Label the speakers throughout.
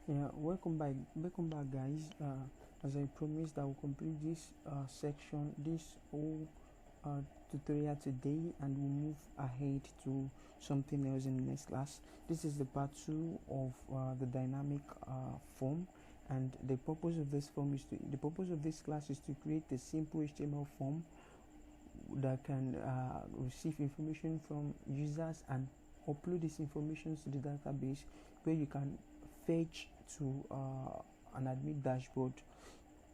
Speaker 1: Yeah, welcome back, guys. As I promised, I will complete this section, this whole tutorial today, and we'll move ahead to something else in the next class. This is the part 2 of the dynamic form, and the purpose of this class is to create a simple HTML form that can receive information from users and upload this information to the database, where you can fetch to an admin dashboard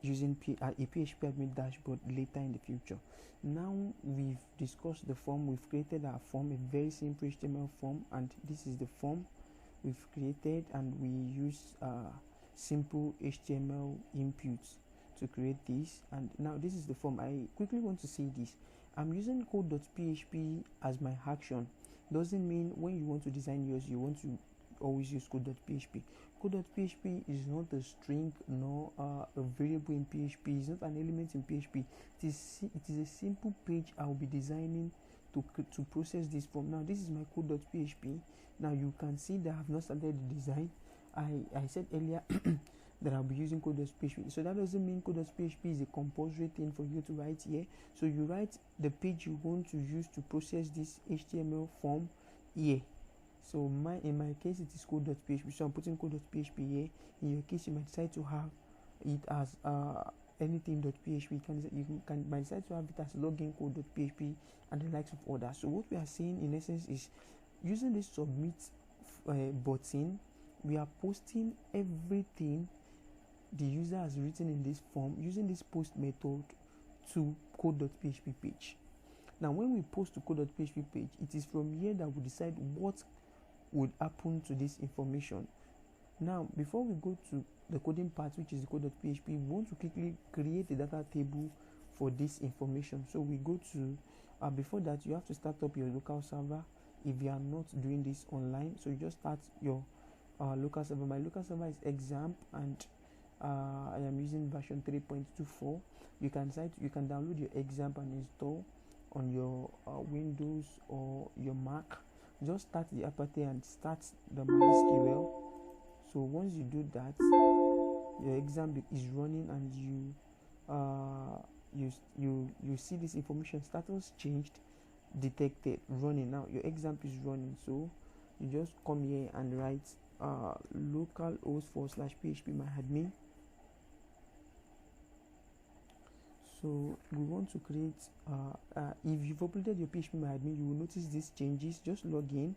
Speaker 1: using a PHP admin dashboard later in the future. Now we've discussed the form, we've created our form, a very simple HTML form, and this is the form we've created, and we use simple HTML inputs to create this. And now this is the form. I quickly want to say this: I'm using code.php as my action. Doesn't mean when you want to design yours you want to always use code.php. Code.php is not a string nor a variable in PHP. It's not an element in PHP. It is a simple page I will be designing to process this form. Now this is my code.php. Now you can see that I have not started the design. I said earlier that I'll be using code.php. So that doesn't mean code.php is a compulsory thing for you to write here. So you write the page you want to use to process this HTML form here. So in my case it is code.php, so I'm putting code.php here. In your case you might decide to have it as anything.php. You might decide to have it as login code.php and the likes of others. So what we are saying in essence is, using this submit button, we are posting everything the user has written in this form using this post method to code.php page. Now when we post to code.php page, it is from here that we decide what would happen to this information. Now before we go to the coding part, which is the code.php, we want to quickly create a data table for this information. So we go to before that you have to start up your local server if you are not doing this online. So you just start your local server. My local server is examp, and I am using version 3.24. You can download your examp and install on your Windows or your Mac. Just start the apache and start the MySQL. So once you do that, your exam is running, and you see this information: status changed, detected, running. Now your exam is running, so you just come here and write localhost/phpMyAdmin. So we want to create if you've uploaded your PHPMyAdmin, you will notice these changes. Just log in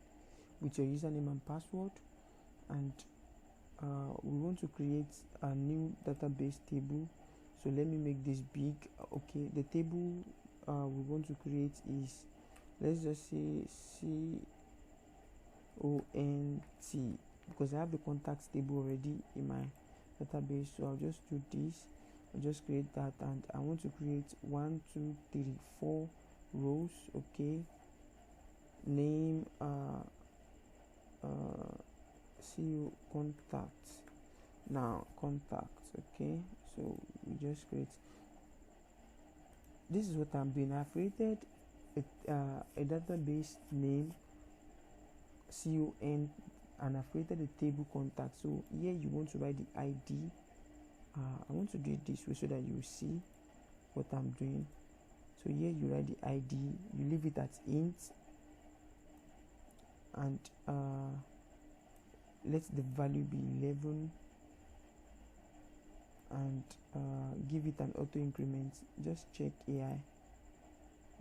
Speaker 1: with your username and password, and we want to create a new database table. So let me make this big. Okay, the table we want to create is, let's just say CONT, because I have the contacts table already in my database. So I'll just do this. I'll just create that, and I want to create 1 2 3 4 rows. Okay, name CO contacts. Now contacts. Okay, so we just create. This is what I'm doing. I've created a database name CON, and I've created a table contact. So here you want to write the ID. I want to do it this way so that you see what I'm doing. So here you write the ID, you leave it at int, and let the value be 11, and give it an auto increment. Just check AI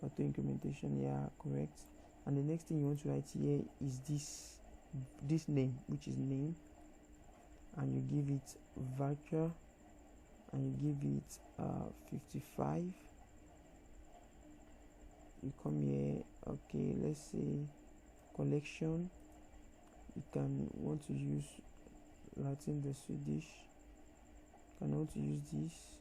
Speaker 1: auto incrementation, yeah, correct. And the next thing you want to write here is this name, which is name, and you give it virtual, and you give it 55. You come here. Okay, let's say collection. You can want to use Latin, the Swedish. You can want to use this.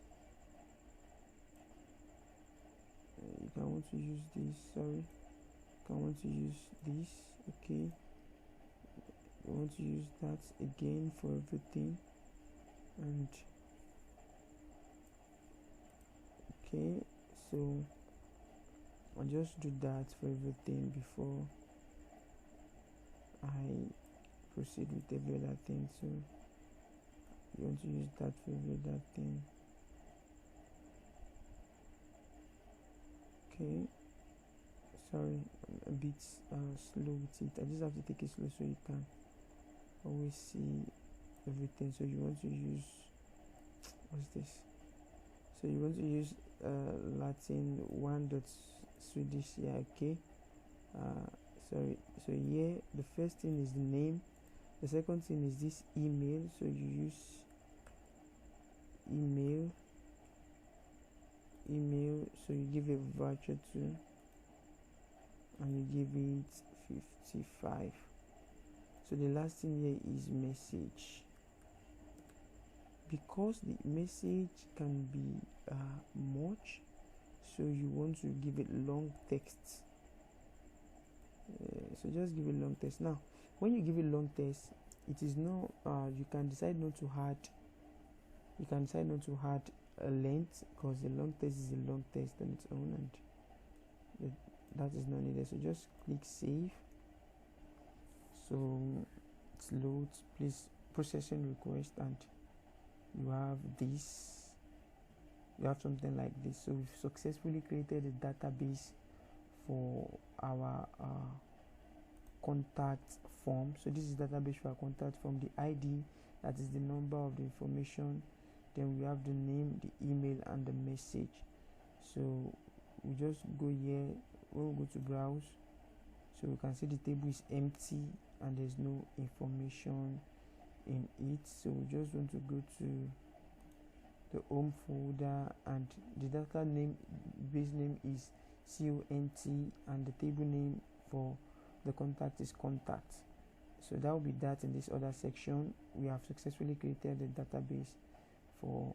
Speaker 1: You can want to use this. Sorry. You can want to use this. Okay. You want to use that again for everything, and okay, so I'll just do that for everything before I proceed with every other thing. So you want to use that favorite that thing. Okay, sorry, I'm a bit slow with it. I just have to take it slow so you can always see everything. So you want to use, what's this? So you want to use Latin 1 dot Swedish here. Okay, sorry. So here the first thing is the name, the second thing is this email. So you use email, so you give a voucher to, and you give it 55. So the last thing here is message, because the message can be much, so you want to give it long text. So just give it long text. Now when you give it long text, it is not you can decide not to add a length, because the long text is a long text on its own, and that is not needed. So just click save. So it loads. Please processing request, and you have something like this. So we've successfully created a database for our contact form. So this is database for our contact form. The ID, that is the number of the information, then we have the name, the email, and the message. So we just go here. When we go to browse, so we can see the table is empty and there's no information in it. So we just want to go to the home folder, and the database name is CONT, and the table name for the contact is contact. So that will be that. In this other section, we have successfully created a database for